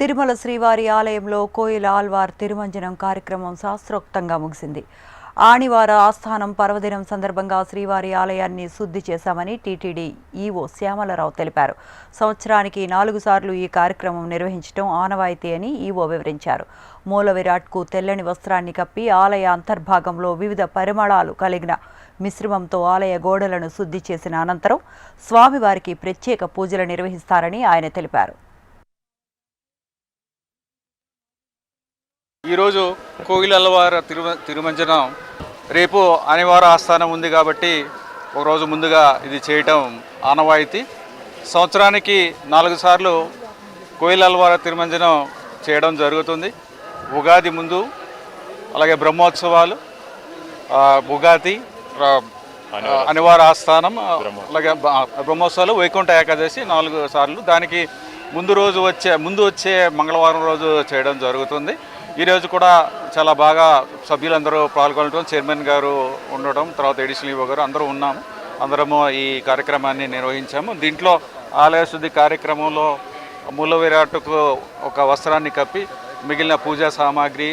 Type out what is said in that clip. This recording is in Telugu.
తిరుమల శ్రీవారి ఆలయంలో కోయిల ఆల్వార్ తిరుమంజనం కార్యక్రమం శాస్త్రోక్తంగా ముగిసింది. ఆణివార ఆస్థానం పర్వదినం సందర్భంగా శ్రీవారి ఆలయాన్ని శుద్ధి చేశామని టీటీడీ ఈవో శ్యామలరావు తెలిపారు. సంవత్సరానికి 4 సార్లు ఈ కార్యక్రమం నిర్వహించడం ఆనవాయితీ అని ఈవో వివరించారు. మూల విరాట్కు తెల్లని వస్త్రాన్ని కప్పి ఆలయ అంతర్భాగంలో వివిధ పరిమళాలు కలిగిన మిశ్రమంతో ఆలయ గోడలను శుద్ధి చేసిన అనంతరం స్వామివారికి ప్రత్యేక పూజలు నిర్వహిస్తారని ఆయన తెలిపారు. ఈరోజు కోయిల ఆల్వార్ తిరుమంజనం రేపు ఆనివార ఆస్థానం ఉంది కాబట్టి ఒకరోజు ముందుగా ఇది చేయటం ఆనవాయితీ. సంవత్సరానికి 4 సార్లు కోయిల ఆల్వార్ తిరుమంజనం చేయడం జరుగుతుంది. ఉగాది ముందు, అలాగే బ్రహ్మోత్సవాలు, ఉగాది, ఆనివార ఆస్థానం, అలాగే బ్రహ్మోత్సవాలు, వైకుంఠ ఏకాదశి 4 సార్లు. దానికి ముందు వచ్చే మంగళవారం రోజు చేయడం జరుగుతుంది. ఈరోజు కూడా చాలా బాగా సభ్యులందరూ పాల్గొనడం, చైర్మన్ గారు ఉండటం, తర్వాత ఎడిషనల్ ఈవో గారు అందరూ ఉన్నాము. అందరము ఈ కార్యక్రమాన్ని నిర్వహించాము. దీంట్లో ఆలయ శుద్ధి కార్యక్రమంలో మూల విరాట్కు ఒక వస్త్రాన్ని కప్పి మిగిలిన పూజా సామాగ్రి,